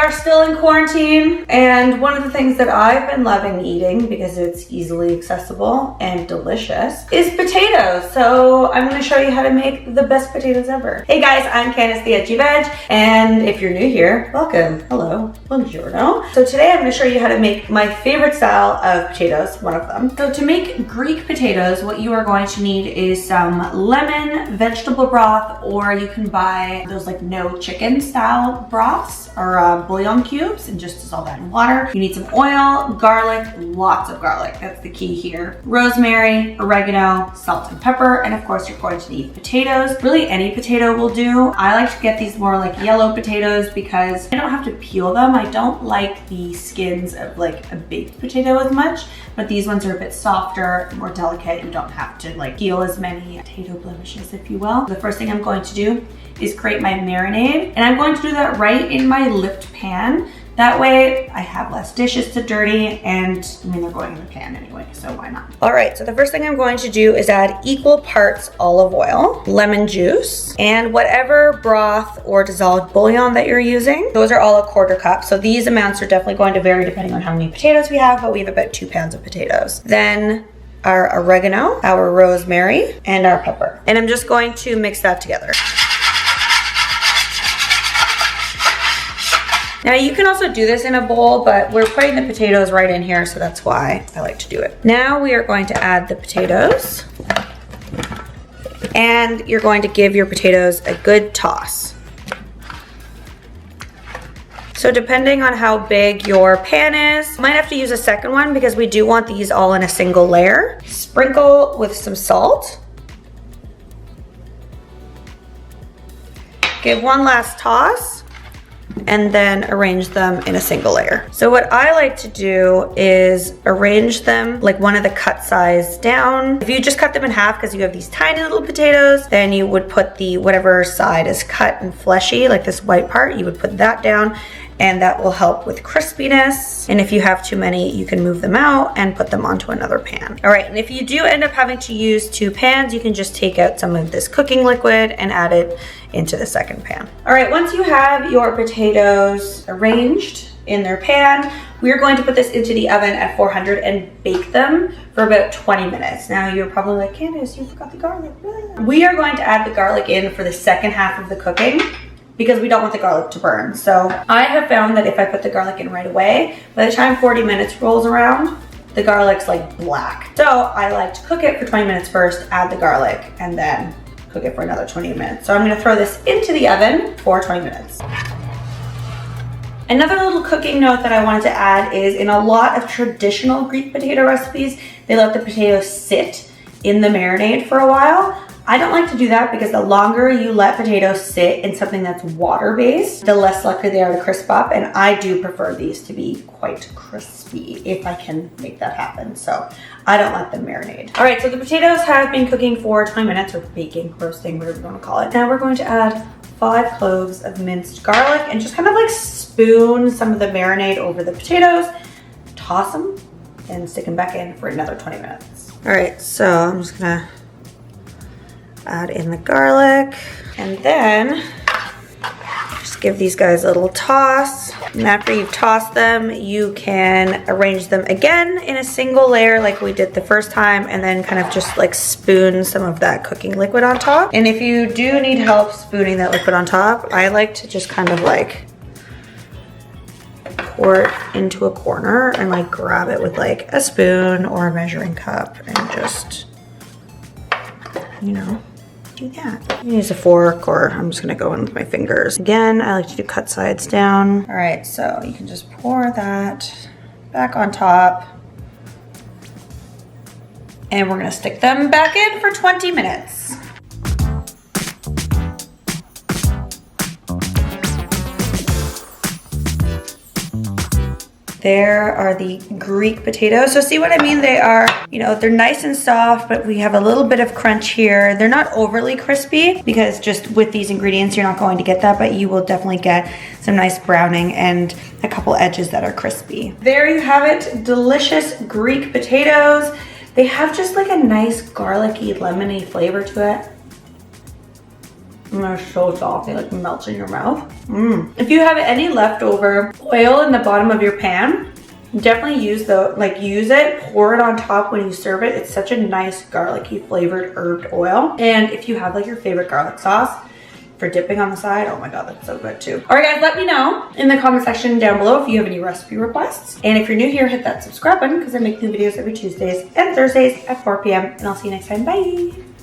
are still in quarantine, and one of the things that I've been loving eating because it's easily accessible and delicious is potatoes. So I'm going to show you how to make the best potatoes ever. Hey guys, I'm Candace the Edgy Veg, and if you're new here, welcome. Hello, buongiorno. So today I'm going to show you how to make my favorite style of potatoes, one of them. So to make Greek potatoes, what you are going to need is some lemon, vegetable broth, or you can buy those like no chicken style broths or bouillon cubes and just dissolve that in water. You need some oil, garlic, lots of garlic. That's the key here. Rosemary, oregano, salt and pepper, and of course you're going to need potatoes. Really any potato will do. I like to get these more like yellow potatoes because I don't have to peel them. I don't like the skins of like a baked potato as much, but these ones are a bit softer, more delicate. You don't have to like peel as many potato blemishes, if you will. The first thing I'm going to do is create my marinade, and I'm going to do that right in my lipped pan. That way I have less dishes to dirty, and I mean, they're going in the pan anyway, so why not? All right, so the first thing I'm going to do is add equal parts olive oil, lemon juice, and whatever broth or dissolved bouillon that you're using. Those are all a 1/4 cup. So these amounts are definitely going to vary depending on how many potatoes we have, but we have about 2 pounds of potatoes. Then our oregano, our rosemary, and our pepper. And I'm just going to mix that together. Now you can also do this in a bowl, but we're putting the potatoes right in here, so that's why I like to do it. Now we are going to add the potatoes, and you're going to give your potatoes a good toss. So depending on how big your pan is, you might have to use a second one because we do want these all in a single layer. Sprinkle with some salt. Give one last toss, and then arrange them in a single layer. So what I like to do is arrange them like one of the cut size down. If you just cut them in half because you have these tiny little potatoes, then you would put the whatever side is cut and fleshy, like this white part, you would put that down, and that will help with crispiness. And if you have too many, you can move them out and put them onto another pan. All right, and if you do end up having to use 2 pans, you can just take out some of this cooking liquid and add it into the second pan. All right, once you have your potatoes arranged in their pan, we are going to put this into the oven at 400 and bake them for about 20 minutes. Now you're probably like, Candace, you forgot the garlic. We are going to add the garlic in for the second half of the cooking, because we don't want the garlic to burn. So I have found that if I put the garlic in right away, by the time 40 minutes rolls around, the garlic's like black. So I like to cook it for 20 minutes first, add the garlic, and then cook it for another 20 minutes. So I'm gonna throw this into the oven for 20 minutes. Another little cooking note that I wanted to add is in a lot of traditional Greek potato recipes, they let the potatoes sit in the marinade for a while. I don't like to do that because the longer you let potatoes sit in something that's water-based, the less likely they are to crisp up, and I do prefer these to be quite crispy if I can make that happen, so I don't let them marinate. All right, so the potatoes have been cooking for 20 minutes, or baking, roasting, whatever you want to call it. Now we're going to add 5 cloves of minced garlic and just kind of like spoon some of the marinade over the potatoes, toss them, and stick them back in for another 20 minutes. All right, so I'm just gonna add in the garlic, and then just give these guys a little toss. And after you've tossed them, you can arrange them again in a single layer like we did the first time, and then kind of just like spoon some of that cooking liquid on top. And if you do need help spooning that liquid on top, I like to just kind of like pour it into a corner and like grab it with like a spoon or a measuring cup and just, you know, do that. Use a fork, or I'm just gonna go in with my fingers. Again, I like to do cut sides down. All right, so you can just pour that back on top, and we're gonna stick them back in for 20 minutes. There are the Greek potatoes. So see what I mean? They are, you know, they're nice and soft, but we have a little bit of crunch here. They're not overly crispy because just with these ingredients, you're not going to get that, but you will definitely get some nice browning and a couple edges that are crispy. There you have it, delicious Greek potatoes. They have just like a nice garlicky, lemony flavor to it. And they're so soft, they like melt in your mouth. If you have any leftover oil in the bottom of your pan, definitely use it, pour it on top when you serve it. It's such a nice garlicky flavored herbed oil. And if you have like your favorite garlic sauce for dipping on the side, oh my god, that's so good too. All right guys, let me know in the comment section down below if you have any recipe requests. And if you're new here, hit that subscribe button because I make new videos every Tuesdays and Thursdays at 4 p.m. And I'll see you next time. Bye.